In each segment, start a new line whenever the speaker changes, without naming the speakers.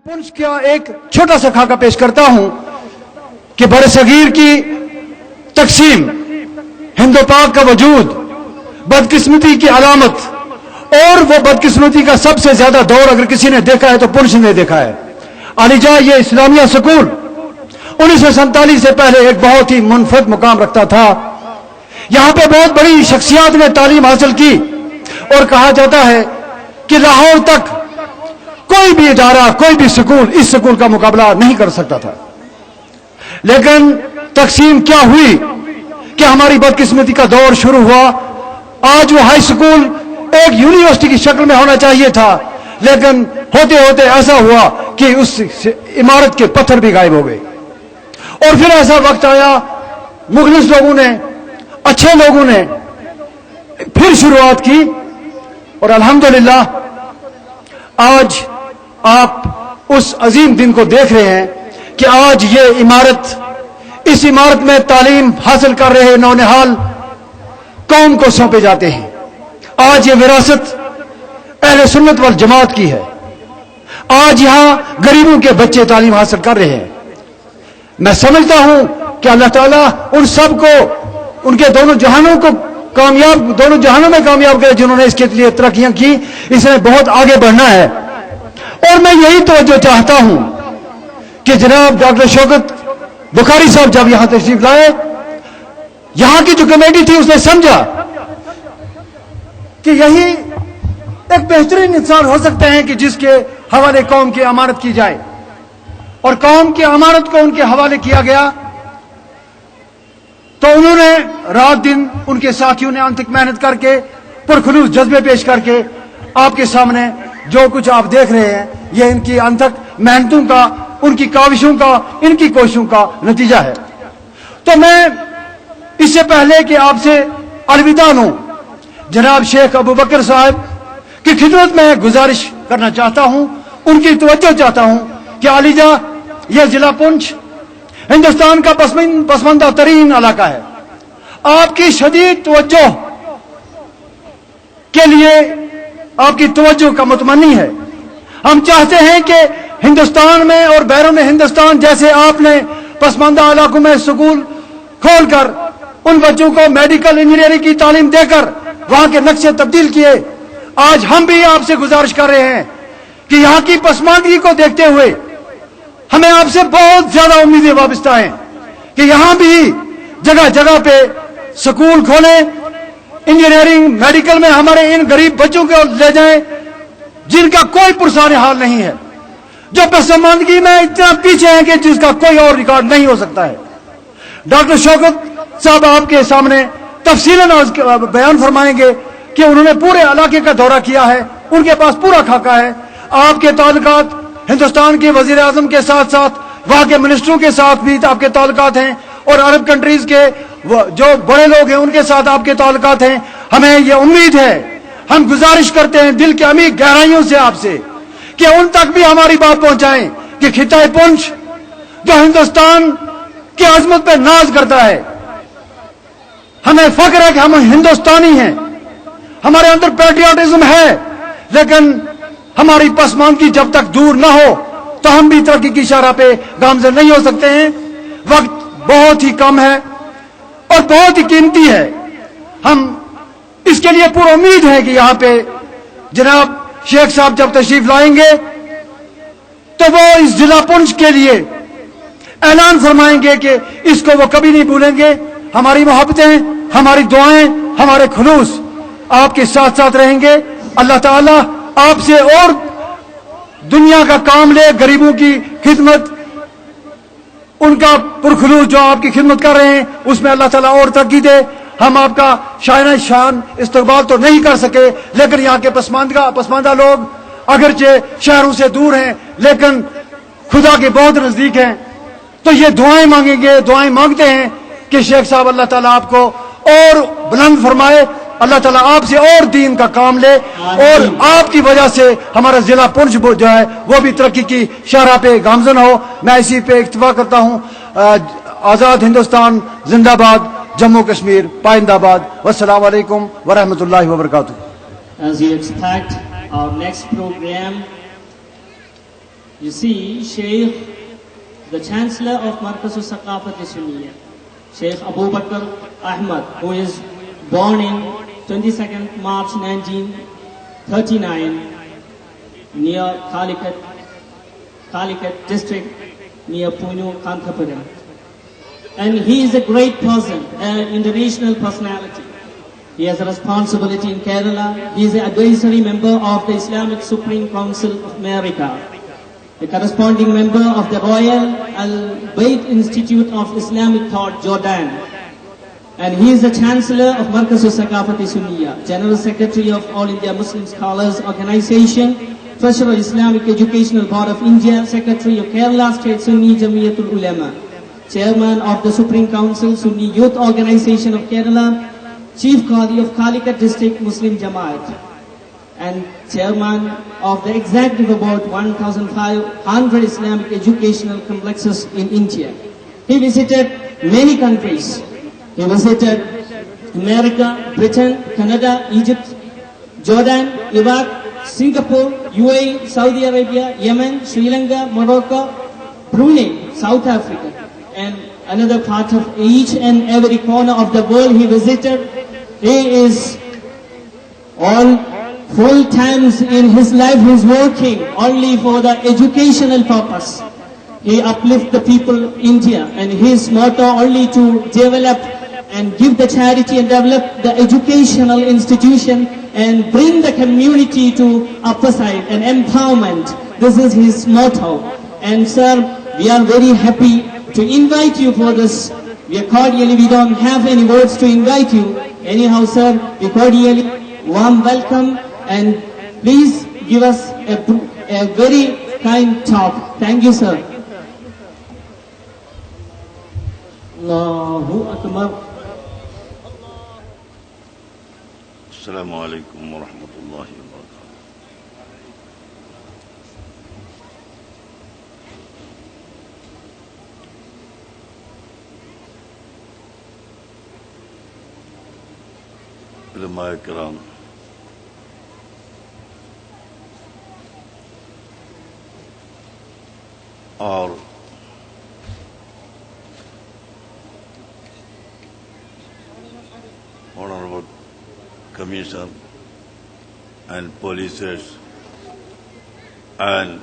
पुंछ का एक छोटा सा खाका पेश करता हूं कि बड़े सगीर की तकसीम, हिंदो पाक का वजूद, बदकिस्मती की अलामत, और वो बदकिस्मती का सबसे ज्यादा दौर अगर किसी ने देखा है तो पुंछ ने देखा है। अलीजा ये इस्लामिया स्कूल 1947 से पहले एक बहुत ही मुनफरद मुकाम रखता था। यहां पे बहुत बड़ी शख्सियात ने तालीम हासिल की और कहा जाता है कि लाहौर तक कोई भी इदारा, कोई भी स्कूल इस स्कूल का मुकाबला नहीं कर सकता था। लेकिन तकसीम क्या हुई कि हमारी बदकिस्मती का दौर शुरू हुआ। आज वो हाई स्कूल एक यूनिवर्सिटी की शक्ल में होना चाहिए था, लेकिन होते होते ऐसा हुआ कि उस इमारत के पत्थर भी गायब हो गए। और फिर ऐसा वक्त आया, मुखलिस लोगों ने, अच्छे लोगों ने फिर शुरुआत की और अल्हम्दुलिल्लाह आज आप उस अजीम दिन को देख रहे हैं कि आज ये इमारत, इस इमारत में तालीम हासिल कर रहे नौनिहाल कौम को सौंपे जाते हैं। आज ये विरासत अहले सुन्नत वल जमात की है। आज यहां गरीबों के बच्चे तालीम हासिल कर रहे हैं। मैं समझता हूं कि अल्लाह ताला उन सब को, उनके दोनों जहानों को कामयाब, दोनों जहानों में कामयाब करे जिन्होंने इसके लिए तरक्कियां की। इसमें बहुत आगे बढ़ना है और मैं यही तवज्जो चाहता हूं कि जनाब डॉक्टर शौकत बुखारी साहब जब यहां तशरीफ लाए, यहां की जो कमेटी थी उसने समझा कि यही एक बेहतरीन इंसान हो सकते हैं कि जिसके हवाले कौम की अमानत की जाए, और कौम की अमानत को उनके हवाले किया गया। तो उन्होंने रात दिन, उनके साथियों ने अंतक मेहनत करके, पुरखलूस जज्बे पेश करके आपके सामने जो कुछ आप देख रहे हैं, यह इनकी अंतक मेहनतों का, उनकी काविशों का, इनकी कोशिशों का नतीजा है। तो मैं इससे पहले कि आपसे अलविदा लूं, जनाब शेख अबू बकर साहब की खिदमत में गुजारिश करना चाहता हूं, उनकी तवज्जो चाहता हूं कि अलीजा यह जिला पुंछ हिंदुस्तान का पसमानदा तरीन इलाका है। आपकी शदीद तवज्जो के लिए, आपकी तवज्जो का मुतमन्नी है। हम चाहते हैं कि हिंदुस्तान में और बैरून हिंदुस्तान जैसे आपने पसमानदा इलाकों में स्कूल खोलकर उन बच्चों को मेडिकल इंजीनियरिंग की तालीम देकर वहां के नक्शे तब्दील किए, आज हम भी आपसे गुजारिश कर रहे हैं कि यहां की पसमानदगी को देखते हुए हमें आपसे बहुत ज्यादा उम्मीदें वाबस्ता हैं कि यहां भी जगह जगह पे स्कूल खोलें, इंजीनियरिंग, मेडिकल में हमारे इन गरीब बच्चों को ले जाएं जिनका कोई पुरसान हाल नहीं है, जो पसमानदगी में इतना पीछे हैं कि जिसका कोई और रिकॉर्ड नहीं हो सकता है। डॉक्टर शौकत साहब आपके सामने तफसीलन बयान फरमाएंगे कि उन्होंने पूरे इलाके का दौरा किया है, उनके पास पूरा खाका है। आपके ताल्लुकात हिंदुस्तान के वजीर आजम के साथ साथ वहां के मिनिस्टरों के साथ भी आपके ताल्लुकात हैं, और अरब कंट्रीज के जो बड़े लोग हैं उनके साथ आपके ताल्लुकात हैं। हमें यह उम्मीद है, हम गुजारिश करते हैं दिल के अमीर गहराइयों से आपसे कि उन तक भी हमारी बात पहुंचाएं कि खिताए पुंछ जो हिंदुस्तान की अजमत पर नाज करता है, हमें फख्र है कि हम हिंदुस्तानी हैं, हमारे अंदर पैट्रियोटिज्म है, लेकिन हमारी पसमानदगी जब तक दूर न हो तो हम भी तरक्की की शाह पे गामजन नहीं हो सकते हैं। वक्त बहुत ही कम है और बहुत ही कीमती है। हम इसके लिए पूरी उम्मीद है कि यहां पे जनाब शेख साहब जब तशरीफ लाएंगे तो वो इस जिला पुंछ के लिए ऐलान फरमाएंगे कि इसको वो कभी नहीं भूलेंगे। हमारी मोहब्बतें, हमारी दुआएं, हमारे खुलूस आपके साथ साथ रहेंगे। अल्लाह ताला आपसे और दुनिया का काम ले, गरीबों की खिदमत, उनका पुरखलूस जो आपकी खिदमत कर रहे हैं उसमें अल्लाह ताला और तरक्की दे। हम आपका शायना शान इस्तकबाल तो नहीं कर सके, लेकिन यहाँ के पसमानदा लोग अगरचे शहरों से दूर हैं लेकिन खुदा के बहुत नजदीक हैं, तो ये दुआएं मांगेंगे, दुआएं मांगते हैं कि शेख साहब अल्लाह ताला आपको और बुलंद फरमाए, अल्लाह ताला आपसे और दीन का काम ले, और आपकी वजह से हमारा जिला पुंछ जो है वो भी तरक्की की शाहराह पे गामजन हो। मैं इसी पे इक्तफा करता हूँ। आजाद हिंदुस्तान जिंदाबाद, जम्मू कश्मीर पाइंदाबाद। वस्सलाम वालेकुम वरहमतुल्लाहि वबरकातुहू।
As you expect, our next program You see, Sheikh, the Chancellor of Markaz al-Saqafat al-Sunniyya, Sheikh Abu Bakr Ahmad, who is born in 22nd March 1939 near Calicut district near Pune, Kanthapura. And he is a great person, an international personality. He has a responsibility in Kerala. He is an advisory member of the Islamic Supreme Council of America, a corresponding member of the Royal Al-Bayt Institute of Islamic Thought, Jordan. And he is the Chancellor of Markaz al-Saqafat al-Sunniyya, General Secretary of All India Muslim Scholars Organization, Treasurer Islamic Educational Board of India, Secretary of Kerala State Sunni Jamiatul Ulama, Chairman of the Supreme Council Sunni Youth Organization of Kerala, Chief Qadi of Calicut District Muslim Jamaat, and Chairman of the Executive Board 1,500 Islamic educational complexes in India. He visited many countries. He visited America, Britain, Canada, Egypt, Jordan, Iraq, Singapore, UAE, Saudi Arabia, Yemen, Sri Lanka, Morocco, Brunei, South Africa, and another part of each and every corner of the world he visited. He is all full times in his life he is working only for the educational purpose. He uplifts the people of India, and his motto only to develop and give the charity and develop the educational institution and bring the community to upper side and empowerment. This is his motto. And sir, we are very happy to invite you for this. We don't have any words to invite you. Anyhow, sir, we cordially warm welcome, and please give us a very kind talk. Thank you, sir. Allahu Akbar.
Assalamu alaikum wa rahmatullahi wa barakatuh. علماء کرام، اور Honorable Commissioner and polices and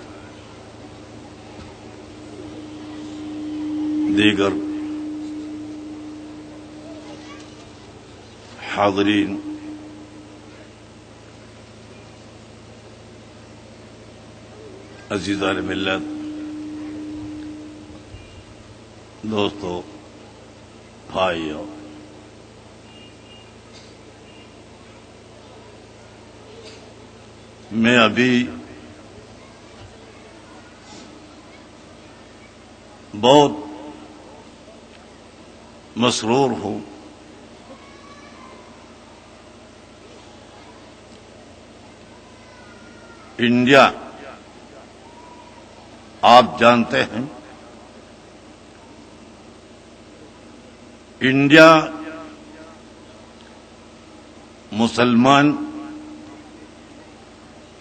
دیگر حاضرین، عزیزان ملت، دوستو، بھائیو، میں ابھی بہت مسرور ہوں انڈیا، آپ جانتے ہیں انڈیا مسلمان،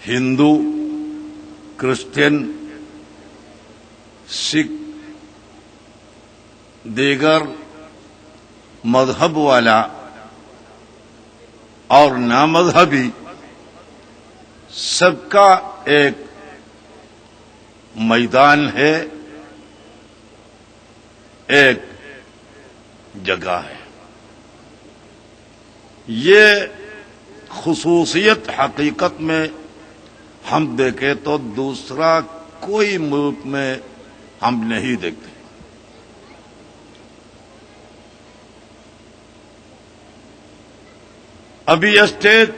ہندو، کرسچن، سکھ، دیگر مذہب والا اور نامذہبی سب کا ایک میدان ہے، ایک جگہ ہے۔ یہ خصوصیت حقیقت میں ہم دیکھیں تو دوسرا کوئی ملک میں ہم نہیں دیکھتے۔ ابھی اسٹیج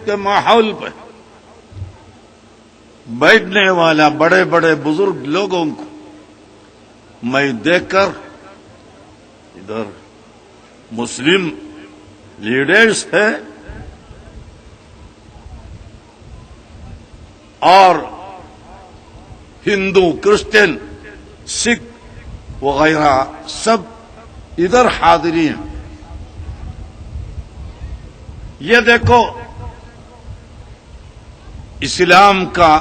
کے ماحول پہ بیٹھنے والا بڑے بڑے بزرگ لوگوں کو میں دیکھ کر، ادھر مسلم لیڈرز ہیں اور ہندو، کرسچن، سکھ وغیرہ سب ادھر حاضرین ہیں۔ یہ دیکھو، اسلام کا